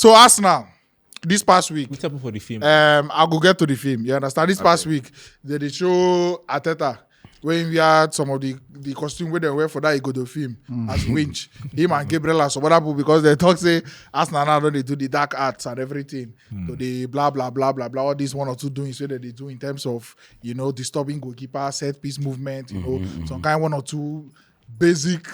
So Arsenal, this past week, What's happened for the film? I'll go get to the film. You understand? This past week, they show Arteta when we had some of the costume where they wear for that Igodo film as winch. Him and Gabriel and some other people because they talk say Arsenal now don't they do the dark arts and everything. So they blah blah blah blah blah all these one or two doings that they do in terms of disturbing goalkeeper, set piece movement, some kind one or two basic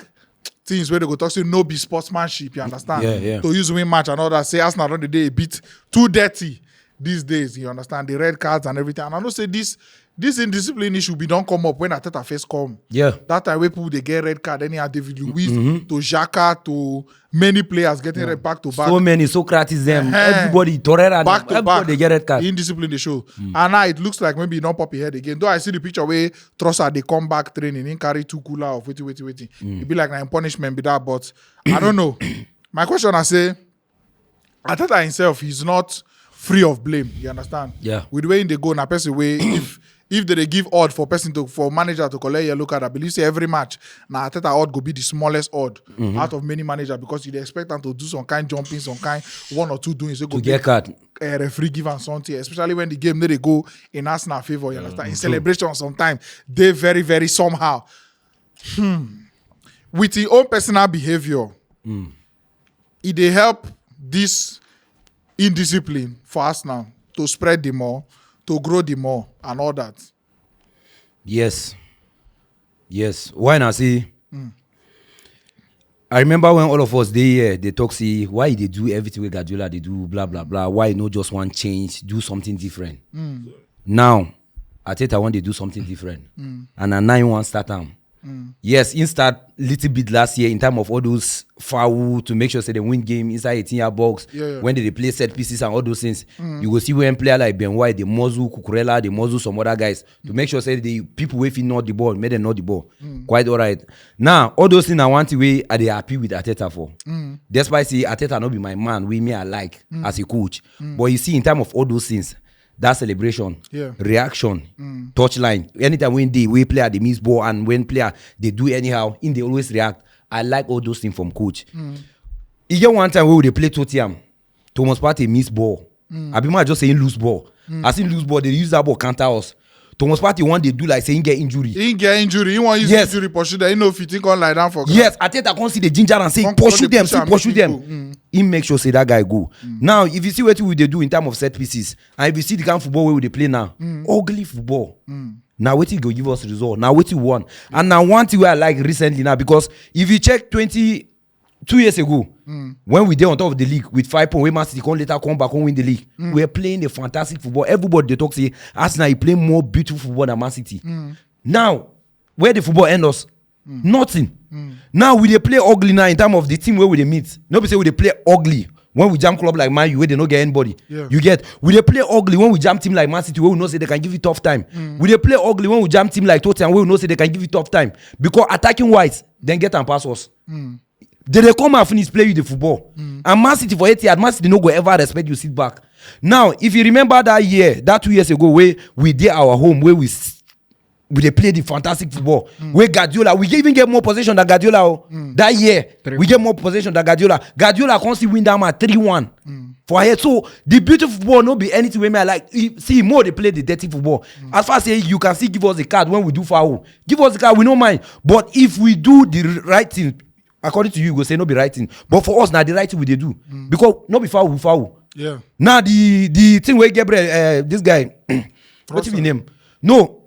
things where they go talk say no be sportsmanship, you understand? Yeah. To use win match and all that. Say Arsenal on the day a bit too dirty these days, you understand? The red cards and everything. And I know say this indiscipline issue be don't come up when Arteta first come. Yeah. That time when people they get red card, then you have David Luiz to Xhaka to many players getting red back to back. So many Socrates them. Everybody Torreira Back to everybody back. they get red card. Indiscipline they show. And now it looks like maybe you don't pop your head again. Though I see the picture where Trossard they come back training, he carry 2 cooler of waiting. It be like an punishment be that, but I don't know. My question I say, Arteta himself is not free of blame. You understand? Yeah. With the way they go, na person way if they give odd for manager to collect yellow card, I believe say every match now Arteta odd go be the smallest odd out of many managers because you expect them to do some kind jumping, some kind one or two doing so go To get card. A referee give and something, especially when the game they go in Arsenal favor. You understand? In celebration, sometimes they very very somehow. With his own personal behavior, it they help this indiscipline for Arsenal to spread the more, to grow the more, and all that. Yes. Why not see? I remember when all of us they talk see why they do everything with Guardiola they do blah blah blah. Why not just one change, do something different? Now, Arteta want to do something different, and a 9-1 start time. Yes, in start little bit last year in terms of all those foul to make sure say they win game inside 18-yard box. Yeah. When they play set pieces and all those things, you will see when player like Ben White, they muzzle Cucurella, they muzzle some other guys to make sure say the people who not the ball, made them not the ball. Quite all right. Now all those things I want to way are they happy with Arteta for. Despite say Arteta not be my man, we me I like as a coach, but you see in terms of all those things. That celebration, reaction, touchline. Anytime when we player they miss ball and when player they do anyhow, they always react. I like all those things from coach. You get one time where they play Tottenham, Thomas Partey miss ball. Abima just saying lose ball. As in lose ball, they use that ball counter us. Thomas Partey one they do like saying get injury. He get injury. He want use injury pursue them. You know if you think on like that for. Yes, Arteta can't see the ginger and say pursue them. He make sure say that guy go. Now, if you see what we they do in terms of set pieces, and if you see the kind of football where they play now, ugly football. Now what you go give us result. Now what you want. And now one thing where I like recently now because if you check 22 years ago, when we did on top of the league with 5 points, we Man City later come back and win the league. We're playing a fantastic football. Everybody they talk say Arsenal play more beautiful football than Man City. Now, where the football end us? Nothing. Now we they play ugly now in terms of the team where we they meet. Nobody say we they play ugly when we jam club like Man U where they don't get anybody. You get we they play ugly when we jam team like Man City where we know say they can give you tough time. We they play ugly when we jam team like Tottenham where we know say they can give you tough time because attacking wise then get and pass us. They come and finish play you the football. And Man City for 8 years, Man City no go ever respect you sit back. Now, if you remember that 2 years ago where we did our home, where we they played the fantastic football, where Guardiola, we even get more possession than Guardiola. That year, we get more possession than Guardiola. Guardiola can't see win that match 3-1. For here, so the beautiful football no be anything where me I like. See more they play the dirty football. As far as say you can still give us the card when we do foul. Give us the card, we don't mind. But if we do the right thing, according to you go say no be right thing. But for us now the right thing we they do. Because no be foul, we foul. Yeah. Now the thing where Gabriel, this guy, what's his name? No,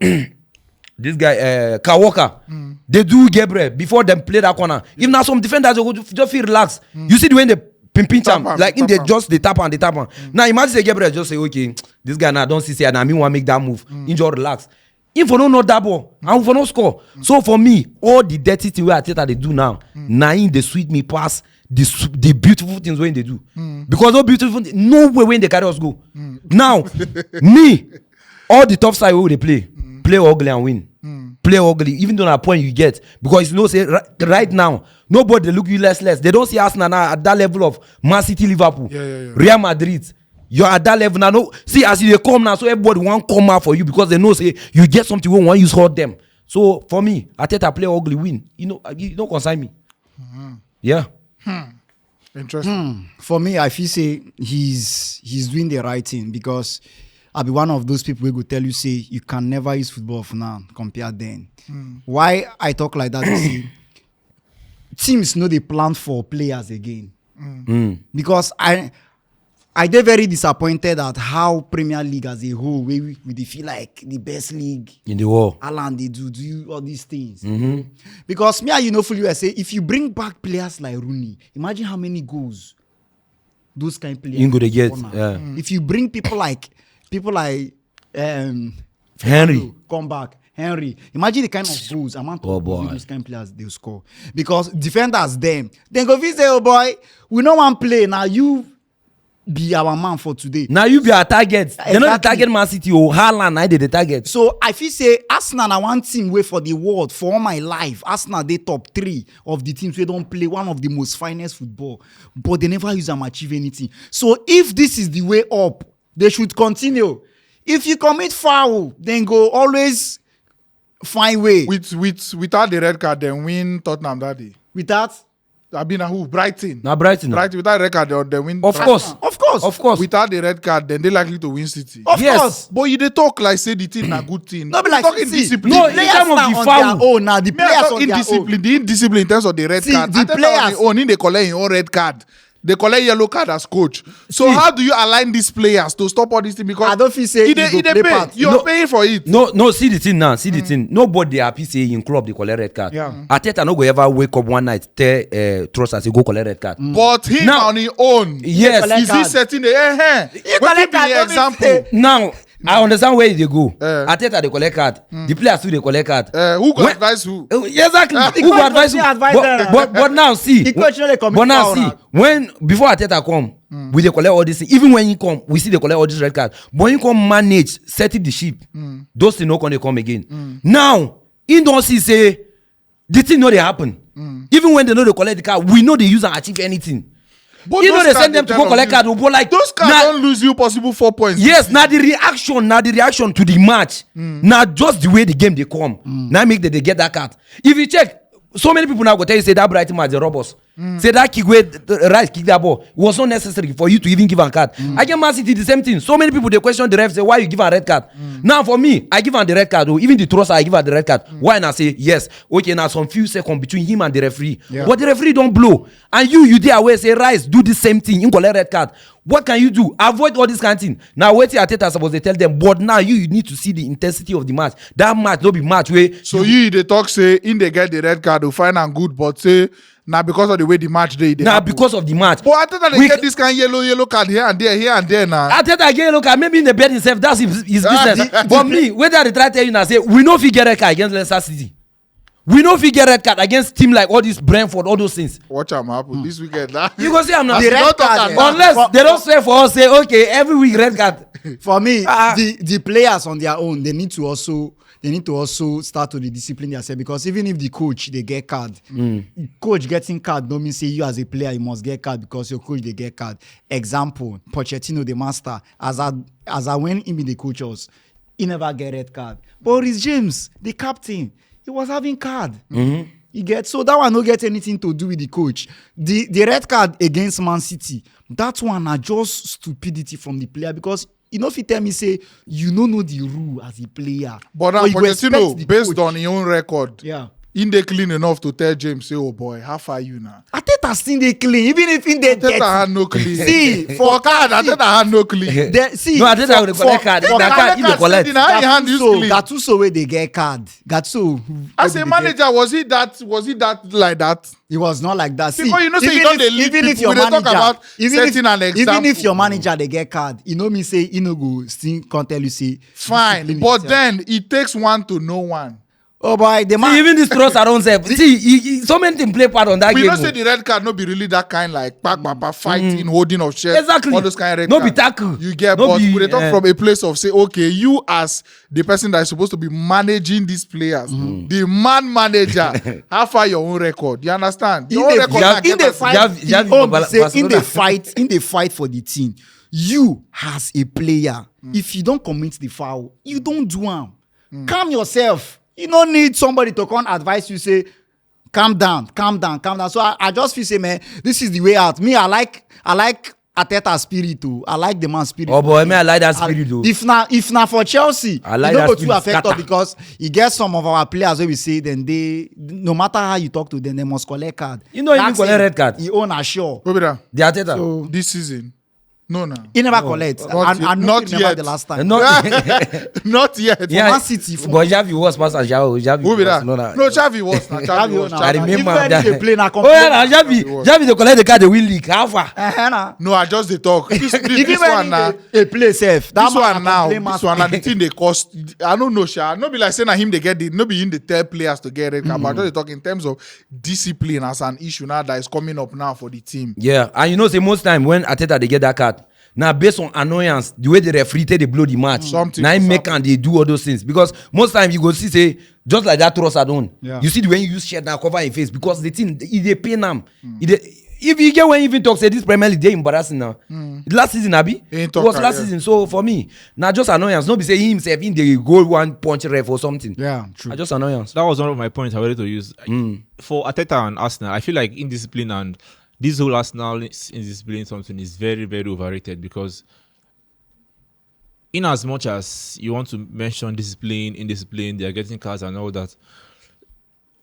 this guy, Kawaka. They do Gabriel before them play that corner. If now some defenders go just feel relaxed. You see the way they pinch him, like in they tap on. Now imagine say Gabriel just say, okay, this guy now don't see say and I mean want make that move. Injure relax. If for no that ball, and for no score. So for me, all the dirty things where Arteta they do now, they sweet me past the beautiful things when they do. Because no beautiful things, no way when they carry us go. Now, me, all the tough side where they play ugly and win. Play ugly, even though that point you get. Because you know, say right now, nobody look you less. They don't see Arsenal now at that level of Man City, Liverpool, Real Madrid. You're at that level now. No, see, as you come now, so everybody want come out for you because they know say you get something when one use hurt them. So for me, Arteta play ugly win. You don't consign me. Yeah. Interesting. For me, I feel say he's doing the right thing because I'll be one of those people who go tell you say you can never use football for now compare then. Why I talk like that? You see, teams know they plan for players again because I get very disappointed at how Premier League as a whole, we feel like the best league in the world. Alan, they do all these things. Because me, you know, fully I say, if you bring back players like Rooney, imagine how many goals those kind of players You go to get. If you bring people like Henry. come back. Henry, imagine the kind of goals amount of goals those kind of players they score. Because defenders them, then go say, oh boy, we no one play now. You be our man for today. Now you be our target. Exactly. You know the target Man City or Haaland, I did the target. So I feel say Arsenal are one team way for the world for all my life. Arsenal they top 3 of the teams we don't play one of the most finest football, but they never use them achieve anything. So if this is the way up, they should continue. If you commit foul, then go always find way. Without the red card, then win Tottenham that day. Without. I mean, who? Brighton. Now Brighton. Without red card, they win. Of course. Of course. Without the red card, then they likely to win City. Of course. But you they talk like say the team na good team. No be like talking see, discipline. No, the in players terms of now the on foul. their own now. The Me, I players talk on their own. indiscipline. The indiscipline in terms of the red See, card. the Arteta players- on his own, they collect his own red card. They collect yellow card as coach. So See. how do you align these players to stop all these things? Because I don't feel say he dey play pay. part. You're paying for it. No, see the thing now. See the thing. Nobody happy say in club they collect red card. Yeah. Arteta no go ever wake up one night tell trust us go collect red card. But him Now- on his own. Yes. collect Is he card. setting the collect What be card, the don't example? say- Now I understand where they go. Arteta they collect card. The players too they collect card. Who can When- advise who? Exactly. The Who coach go advise go you? say advise them. But now see. The coach no dey commit But now foul see now. when before Arteta come, we dey collect all this thing. Even when he come, we see they collect all this red card. But he come manage setting the ship. Those things no gonna come again. Now he don't see say the thing no dey happen. Even when they know they collect the card, we know they use and achieve anything. But You know those they cards send them to they go tell collect you- card. But like Those cards na- don't lose you possible 4 points. Yes, now the reaction to the match. Now just the way the game they come. Now make they get that card. If you check, so many people now go tell you say that Brighton match they rob us. Say that kick where right kick that ball was not necessary for you to even give a card. Again, Man City the same thing. So many people they question the ref say why you give a red card. Now for me, I give her the red card. Or even the trust I give her the red card. Why not say yes? Okay, now some few seconds between him and the referee. Yeah. But the referee don't blow. And you there away say Rise do the same thing. You collect red card. What can you do? Avoid all this kind of thing. Now wait till Arteta supposed to tell them. But now you need to see the intensity of the match. That match don't be match where So you they talk say in they get the red card, they fine and good, but say now because of the way the match they now happen. because of the match. But I thought they We- get this kind of yellow card here and there now. Arteta again look at maybe in the bed himself. That's his business. the- But me, whether they try to tell you now say we no fit get red card against Leicester City. We no fit get red card against team like all this Brentford, all those things. Watch am happen this weekend. Nah. You go say I'm not. The red don't talk card, about- Unless they don't swear for us, say okay every week red card. For me, Ah. the players on their own, they need to also start to discipline themselves because even if the coach they get card, coach getting card don't mean say you as a player you must get card because your coach they get card. Example, Pochettino the master as I when him be the coach us, he never get red card. But Rhys James, the captain, he was having card. You get so that one no get anything to do with the coach. The red card against Man City, that one are just stupidity from the player because you know if you tell me say you don't know the rule as a player. But now or you go expect Pochettino, the based coach- on his own record, yeah. in they clean enough to tell James, say, oh boy, how far you now? Arteta still they clean, even if in they Arteta had no clean. See, for card, Arteta had no clean. see, No, Arteta will collect card. for Na card he dey collect. Now he hand is clean. Gattuso where they get card. Gattuso. As a manager, was he that like that? It was not like that. See, Because you know, say you don't dey lead even if people, your we dey talk manager, about even setting an if example. your manager they get card, you know me say you know go still can't tell you say Fine, discipline but yourself. then it takes one to know one. Oh boy, the See, man. even this trust around self. See, so many things play part on that We game. don't say the red card no be really that kind like fighting, holding of shirt. Exactly. All those kind of red No be card. tackle. You get, No but be, we dey talk from a place of say, okay, you as the person that is supposed to be managing these players, the man manager, how far your own record? You understand? Your own record na in get the us- fight, in the fight for the team, you as a player, if you don't commit the foul, you don't do them. Calm yourself. You don't need somebody to come advise you say, calm down. So I just feel say, man, this is the way out. Me, I like Arteta's spirit too. I like the man's spirit. Oh boy, I like that spirit though. If na for Chelsea, I like you don't that go too spirit affect us scatter. because you get some of our players where we say then they, no matter how you talk to them, they must collect card. You know, even That's collect it. red card. He own a sure. Who be that? The Arteta. So This season. No. he never collect. Not I yet. know Not remember yet. the last time. Not yet. Yeah. Man City, for But Xavi was past as Xavi. Who be that? Barcelona. No, Xavi was. Xavi was. I remember Even that. they play na Oh yeah, Xavi they collect the card, they win league. How far? No, I just the talk. This Even one when now. they play safe. This one now, the thing they cost. I don't know, Sha. No be like saying that him they get the, no be him the tell players to get red card. But just they talk in terms of discipline as an issue now that is coming up now for the team. Yeah, and you know, say most time when Arteta they get that card, now based on annoyance, the way the referee take they blow the match, Something now must make and they do all those things because most time you go see say just like that Trossard on, Yeah. you see the way you use shirt now cover your face because the thing they pain them. If you get when you even talk say this Premier League they embarrassing now. Last season Abi it was last season. So for me now just annoyance. No be say he himself in the goal one punch ref or something. Yeah, true. Now just annoyance. That was one of my points I wanted to use. For Arteta and Arsenal, I feel like indiscipline and this whole Arsenal indiscipline something is very, very overrated because in as much as you want to mention discipline, indiscipline, they are getting cards and all that,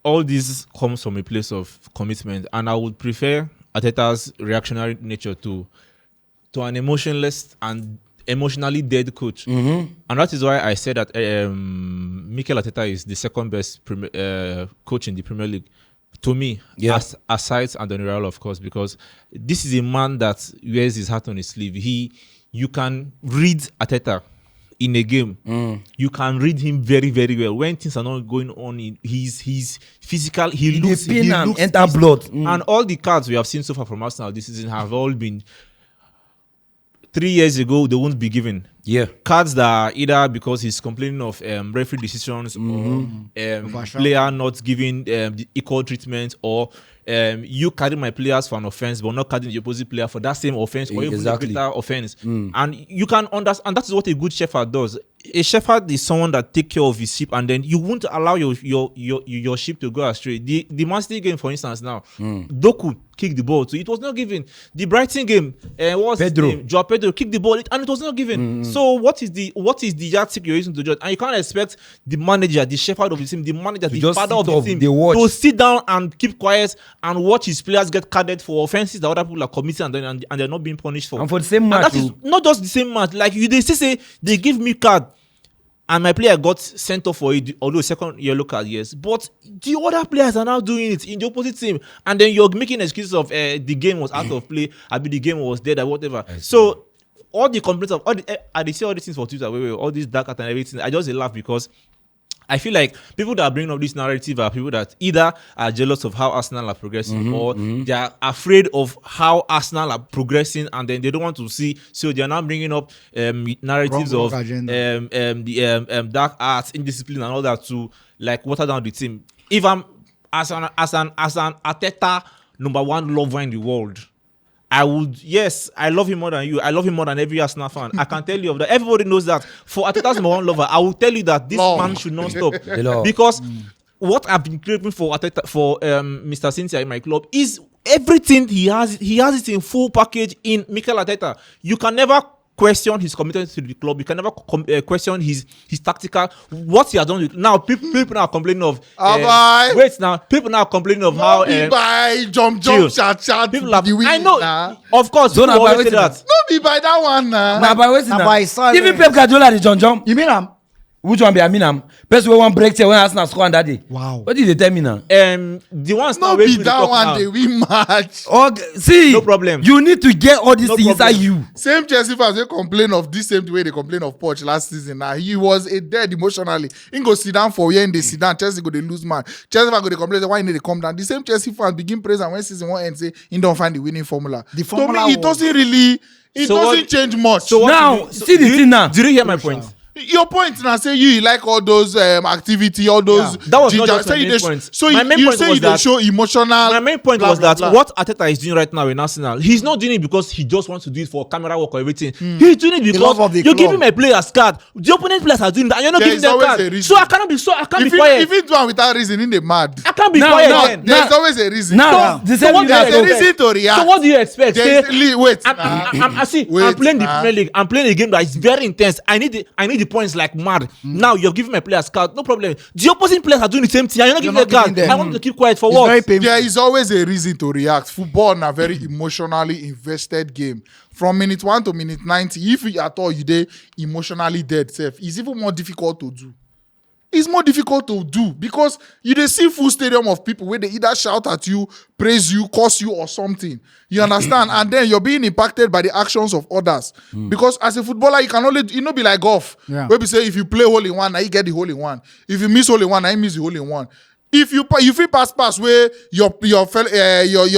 all this comes from a place of commitment. And I would prefer Arteta's reactionary nature to an emotionless and emotionally dead coach. And that is why I said that Mikel Arteta is the second best coach in the Premier League. To me, aside Real, of course, because this is a man that wears his heart on his sleeve. You can read Arteta in a game. You can read him very, very well. When things are not going on, he's physical. He looks enter blood. And all the cards we have seen so far from Arsenal this season have all been 3 years ago. They won't be given. Yeah. Cards that are either because he's complaining of referee decisions or player not giving the equal treatment or you carrying my players for an offense but not carrying the opposite player for that same offense or even a greater offense. And you can understand, and that is what a good shepherd does. A shepherd is someone that takes care of his sheep and then you won't allow your sheep to go astray. The Man City game, for instance, now Doku kicked the ball, so it was not given. The Brighton game, what's his name? Joao Pedro kicked the ball and it was not given. So what is the yardstick you're using to judge? And you can't expect the manager, the shepherd of the team, the manager, the father of the team to sit down and keep quiet and watch his players get carded for offenses that other people are committing and they're not being punished for. And for the same match, and that is not just the same match. Like they say they give me card and my player got sent off for it, although second yellow card, yes. But the other players are now doing it in the opposite team. And then you're making excuses of the game was out of play, the game was dead or whatever. So all the complaints of I see all these things for Twitter, all these dark art and everything. I just laugh because I feel like people that are bringing up this narrative are people that either are jealous of how Arsenal are progressing or they are afraid of how Arsenal are progressing and then they don't want to see. So they are now bringing up narratives of dark arts, indiscipline and all that to like water down the team. If I'm as an Arteta #1 lover in the world, I would, yes, I love him more than you. I love him more than every Arsenal fan. I can tell you of that. Everybody knows that. For Arteta's #1 lover, I will tell you that this man should not stop. Because what I've been craving for Arteta, for Mr. Cynthia in my club is everything he has. He has it in full package in Mikel Arteta. You can never question his commitment to the club. You can never question his tactical, what he has done. Now people now are complaining of wait now people now are complaining of how by jump chat people are, I know of course don't always say that. no be by that one now. Nah, by waiting by now. Even Pep Guardiola the jump. You mean Which one be I mean person wey wan break chair when Arsenal score on that day. Wow. What did they tell me now? The ones no now be that one they win match. Okay, see, no problem. You need to get all these No things inside problem. you. Same Chelsea fans they complain of this same way they complain of Poch last season. Now he was a dead emotionally. He go sit down for when they sit down. Chelsea go they lose match. Chelsea fans go they complain say why they come down. The same Chelsea fans begin praise and when season 1 ends say he don't find the winning formula. The formula to me, it doesn't really. It So doesn't what- change much. So what Now, to do- see the thing now. Did you hear my point? Your point now say you like all those activity, all those. Yeah. That was not just so my main point. So My main you point say was you dey that- show emotional. My main point blah, was blah, that blah. what Arteta is doing right now in Arsenal, he's not doing it because he just wants to do it for camera work or everything. He's doing it love because of the you're club. giving my players card. The opponent players are doing that, and you're not There giving is them always a card. reason. So I can't be If quiet. you do it without reason, in the mad. I can't be Now, quiet. now, then. There's always a reason. Now, the same what thing do you that There's a expect? reason to react. So what do you expect? There's- Say, wait. I'm Wait, playing the nah. Premier League. I'm playing a game that is very intense. I need the points like mad. Now you're giving my players card, no problem. The opposing players are doing the same thing. And you're not You're giving not them giving card. them. I want them to keep quiet for It's what? very painful. There is always a reason to react. Football na very emotionally invested game. From minute 1 to minute 90, if you at all you dey emotionally dead, it's even more difficult to do. It's more difficult to do because you dey see full stadium of people where they either shout at you, praise you, curse you, or something. You understand? And then you're being impacted by the actions of others. Because as a footballer, you can only be like golf. Yeah. Where we say if you play hole in one, now you get the hole in one. If you miss hole in one, now you miss the hole in one. If you feel pass where your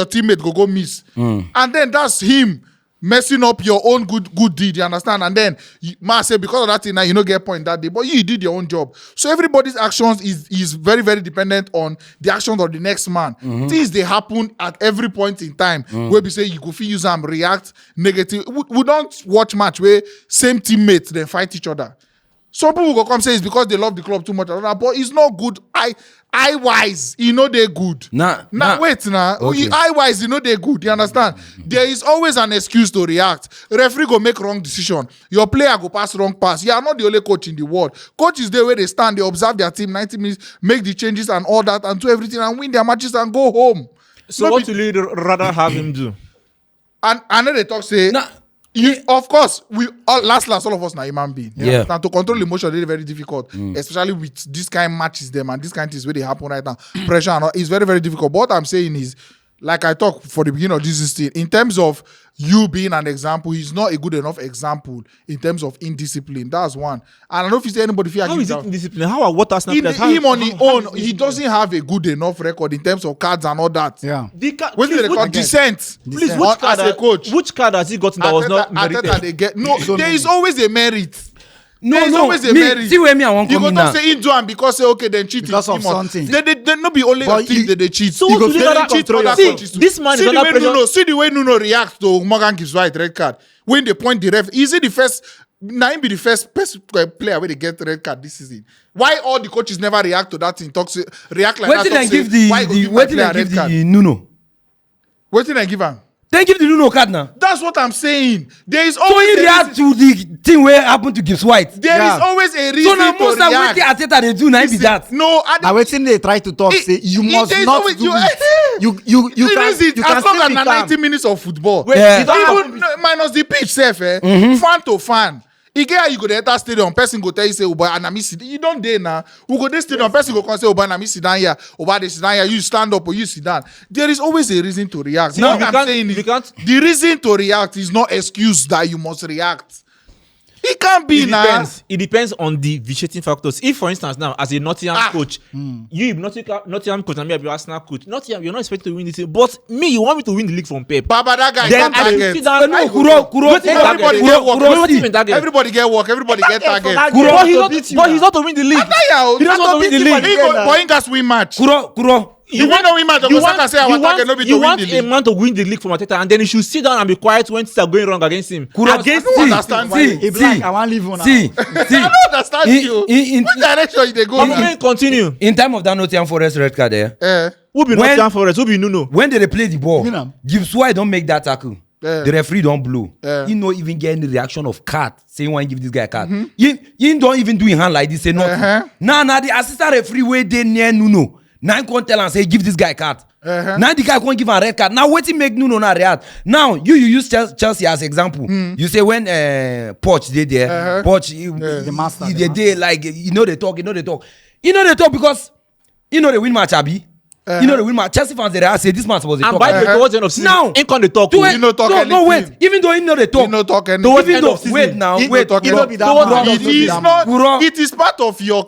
teammate go miss, and then that's him messing up your own good deed, you understand? And then man say because of that thing now you no get point that day, but you did your own job. So everybody's actions is very very dependent on the actions of the next man. Things they happen at every point in time where we say you go feel use them react negative. We don't watch match where same teammates then fight each other. Some people go come say it's because they love the club too much, but it's not good. Eye wise, they're good. Wait. Okay. Eye wise, they're good. You understand? There is always an excuse to react. Referee go make wrong decision. Your player go pass wrong pass. You are not the only coach in the world. Coach is there where they stand, they observe their team 90 minutes, make the changes and all that, and do everything and win their matches and go home. So No what be- will you rather have him do? And I know they talk say. Of course, we all of us are human being. Yeah. Now to control emotion is very difficult, especially with this kind of matches them and this kind of things where they happen right now. Pressure and all, it's very very difficult. But what I'm saying is, like I talked for the beginning of this thing, in terms of you being an example, he's not a good enough example in terms of indiscipline. That's one. And I don't know if you say anybody feel How is it indiscipline? How are what Arsenal players? him on his own, he doesn't have a good enough record in terms of cards and all that. Yeah. When they call dissent, Please, on- which card as a coach. Which card has he gotten that was not Arteta merited? they get no. So There is many. always a merit. No, There is always a me, merit. see where me I want You come go in talk now. say he do am because say okay then cheat Because him of on. something. They not be only But a team you- that they cheat. So They what will you dey rather cheat control other your- coaches See, too. this man is see the under way pressure. see the way Nuno reacts to Morgan gives white red card when they point the ref. Is it the first? Now him be the first player where they get red card this season. Why all the coaches never react to that thing? React like Wait till that. I talk give say, why you go the give my wait till player I give red card? the Nuno. Wait till I give him. Then give the Nuno card now. That's what I'm saying. There is So always he a react reason- to the thing where happened to Gibbs White. There is Yeah. always a So reason now to most of react. what Arteta they do now be Listen, that. No, Now waiting they try to talk It- say you it- must there's not always- do you- it. You It can is it. you can As long still as be na calm. 90 minutes of football. Wait, Yeah. you don't have Even minus the pitch self, fan to fan. E get how you go dey enter stadium, person go tell you say, "Oh boy, and me sit." You don't dey now. We go dey stadium, person go come say, "Oh boy, and me sit down here." "Oh boy, they sit down here." You stand up or you sit down. There is always a reason to react. See, Now you what I'm can't- saying you is, can't- the reason to react is not excuse that you must react. It can't be It now. depends. It depends on the vitiating factors. If, for instance, now as a Nottingham coach, you Nottingham coach and me be Arsenal coach. Nottingham, you're not expected to win this thing. But me, you want me to win the league from Pep. Baba, that guy Then can't I should target. sit down. No, I- Kuro, Wetin Kuro, Everybody target? get work. Kuro, Everybody- wetin be target? Everybody get work. Everybody get target. But he's not to win the league. Yeah, He doesn't want to win the league. But he got win match. Kuro. You want to win match? you Osaka say our target no be to you win want the a league. man to win the league from Arteta, and then he should sit down and be quiet when things are going wrong against him. Kuro, Against I don't him. understand. He be like, I want leave on See, I don't understand you. Which direction they go? But we continue. in time of that Nottingham Forest red card there, Who be When- Nottingham Forest? Who be Nuno? when they play the ball, You know. Gibbs White don't make that tackle. Yeah. The referee don't blow. Yeah. He no even get any reaction of card saying why give this guy a card. He don't even do in hand like this. Say nothing. Now the assistant referee way they near Nuno. Now he can't tell and say give this guy a card. Now the guy can't give a red card. Now what he make Nuno not react? Now you use Chelsea as example. You say when Poch did there, Poch The master, he the dey like they talk because they win match abi. They win match. Chelsea fans they react say this match was a And talk. by the way, towards the end of season, Now- ain't can they talk. To oh. it- He no talk no, wait. anything. Even though he know they talk. He no talk anything. Even end though of season. wait now, He no wait. talk He no be that Towards- man. It is Kuro. not. It is part of your.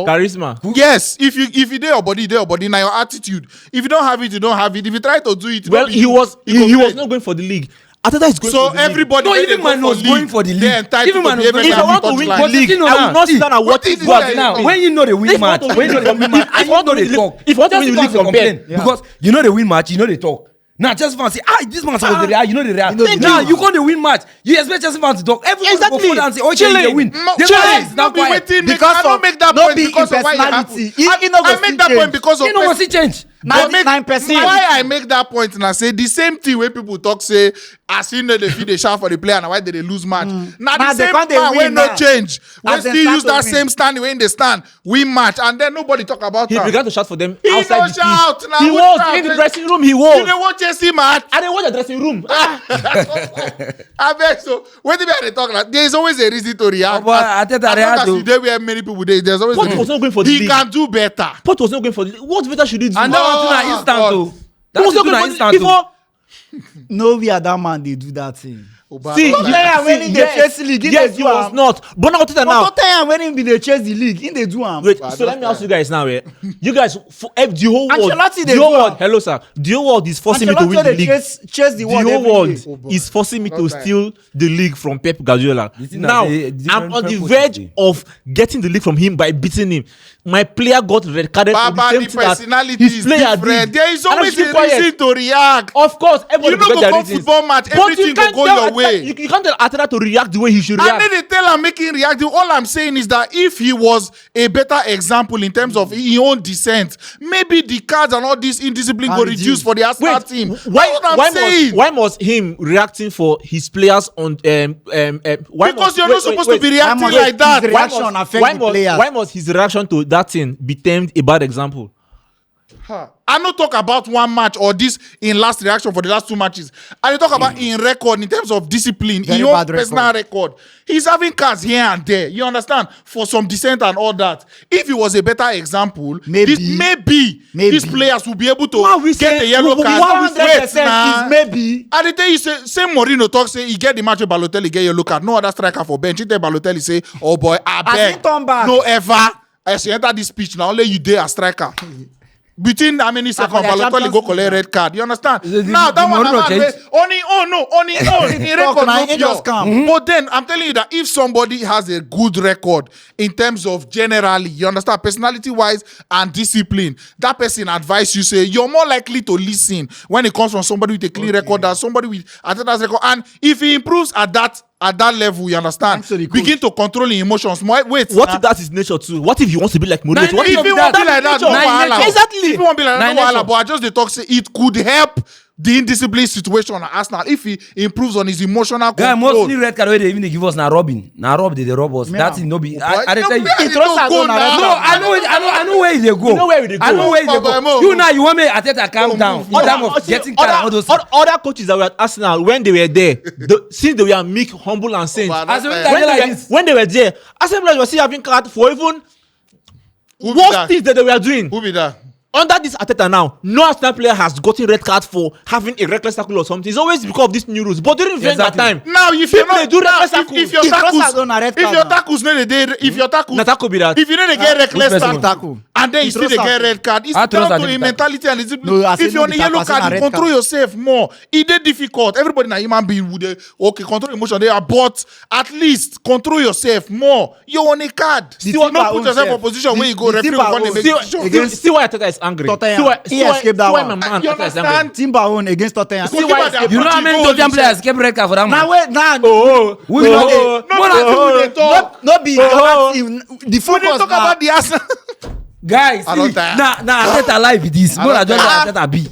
Charisma. Yes, if you dey your body, now your attitude. If you don't have it, you don't have it. If you try to do it, Well, maybe he was go he was play. not going for the league. Arteta is going So for the league. everybody, No, when even they man go was going for the league. they're entitled Even to man be was able going- If I want to win touchline. the But league, you know I will now, not see, sit down and watch what is it. that? But now, If when you know they win If match, you want to when you know they win match, if and you you want know to they win the talk, league- if you want to just win the because league, they complain, compare. because you know they win match, you know they talk. Now Chelsea fans say, this man was the real, you know the real. You know the Now real. you can't win match, you expect Chelsea fans to talk. Everyone Exactly. go forward and say, okay, Chilling. they win. No, They Chelsea, is now no be quiet. waiting, Because I don't of- make that no point be because in of why it personality. happened. He no go I make still that point change. because of You know what's he change? But make- 99%. Why I make that point and I say the same thing when people talk say as you know they feel they shout for the player and why did they lose match. Now Nah, the they same can't they man when win no now. change. We As they still start use to that win. same standing when they stand, win match and then nobody talk about He that. began to shout for them He outside no the shout. pitch. Now, He who was shout? in the dressing room. He You was. know what Chelsea match? I didn't watch the dressing room. I bet so. When they talk like there is always a reason to react. Oh, but Arteta as long react as to- you dey where many people dey, there's always What a was not reason. going for the He league? can do better. Port was not going for the league. What better should he do? And that Oh, one too na instant God. though. He That was one not too na going for instant the though. before. No way that man they do that thing. See, Tottenham winning the Chase league, he yes, dey he do was am. not. But now Tottenham now. Tottenham when him be the chase the league, in they do am. Wait, so let me ask you guys now, you guys, the whole world, Ancelotti, they the whole do world, am. hello sir, the whole world is forcing me to win the Ancelotti league. dey chase the The world whole every world day. Oh, boy. is forcing me to Not time. steal the league from Pep Guardiola. You think Now, that they- different- I'm on the different verge coaches of getting the league from him by beating him. My player got red carded for the Baba, same the thing that personality his is player different. did. There is And I'm always still a quiet. reason to react. Of course, everybody You know, will get go their come reasons. football match, But everything you go can't go tell your Arteta- way. You can't tell Arteta to react the way he should And react. then they tell I'm making react. All I'm saying is that if he was a better example in terms of his own descent, maybe the cards and all this indiscipline Can go reduce. reduce for the Arsenal Wait, team. why? That's what I'm saying. Why must him reacting for his players on? Why Because must- you're wait, not supposed wait, to be wait. reacting must like that. his reaction affect why the must, players? why must his reaction to that thing be termed a bad example? I no talk about one match or this in last reaction for the last two matches. I dey talk about in record in terms of discipline, Very in your bad personal record. He's having cards here and there. You understand? For some dissent and all that. If he was a better example, Maybe. maybe these players will be able to Why we get say- a yellow why card. we say- Wait, 100% nah. is maybe. I dey tell you, say Mourinho talk say he get the match with Balotelli, get yellow card. No other striker for bench. He tell Balotelli say, "Oh boy, I As he beg, turn back. no ever." As you enter this pitch, now only you dey as striker. Between how many seconds for their Balotelli Champions go League collect red card. You understand? The- Now the that one Mourinho I'm change. on his own. In Talk record, now, no he just pure. come. But then I'm telling you that if somebody has a good record in terms of generally, you understand, personality wise and discipline, that person advise you say you're more likely to listen when it comes from somebody with a clean record than somebody with Arteta's record. And if he improves at that level, you understand, Thanks to the coach. begin to control his emotions. Wait, What if that's his nature too? What if he wants to be like Nah, Mourinho? What if if of you that- want to be like that, no Nah, wahala. nature. Exactly. If you want to be like that, no Nah, wahala. nature. But I just the talk say it could help the indiscipline situation at Arsenal if he improves on his emotional Guy, control. mostly red card wey they even dey give us na robbing. Na rob they rob us. Me That now. thing no be. But I dey no, tell you. where He they throws don't her go goal na now. red No, I know where they go. You know where they go. I know where they Baba, go. move. You now you want me Arteta calm down in terms of getting card and all those things. other coaches that were at Arsenal when they were there, since they were meek, humble, and saint. But As that's a fair. When they were there, Arsenal players were still having card for even Who be worse that? things that they were doing. Who be that? Under this Arteta now, no Arsenal player has gotten red card for having a reckless tackle or something. It's always because of these new rules. But during Wenger Exactly. time, Now, if you People, they do reckless tackle. if your He cross tackles, her on a red if card your now. tackles no dey, if your tackles, na tackle be that. if you know they get reckless which person? tackle, and then He you still throws they get her. red card, it's I throws down her to the him tackle. mentality and discipline. No, I say If no you're on be a tackle, yellow I say na card, you red control card. yourself more. It is difficult. Everybody na human being would okay control emotion there, but at least control yourself more. You're on a card. The Still team not are put own yourself in a self. position where you go The referee team will are come own. and make decision. Against- See why Arteta is angry. Tottenham. He escaped that see why one. my man You Arteta is angry. understand? Timber own against Tottenham. See why they are You know how many goal Tottenham you players kept red card for that Now man? wait, now We know no, No, no, they talk. no be that team. The When they focus talk now. about the Arsenal, Guys, I don't see, tire. na Arteta life it is. I More don't than just tire. Arteta be.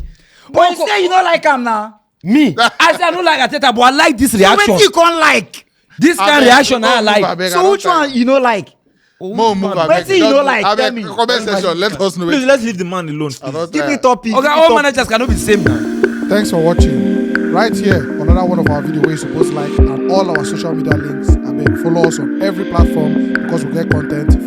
But you say you don't like him now. Me, I say I don't like Arteta, but I like this reaction. When you can't like. This kind of reaction I like. So which one you don't like? More move. Wetin you no like? Tell me. Comment section. Let us know. Please let's leave the man alone. I don't Give me tire. topic. Okay, give me all topic. managers cannot be the same now. Thanks for watching. Right here, another one of our video where you supposed to like and all our social media links. I beg, follow us on every platform because we get content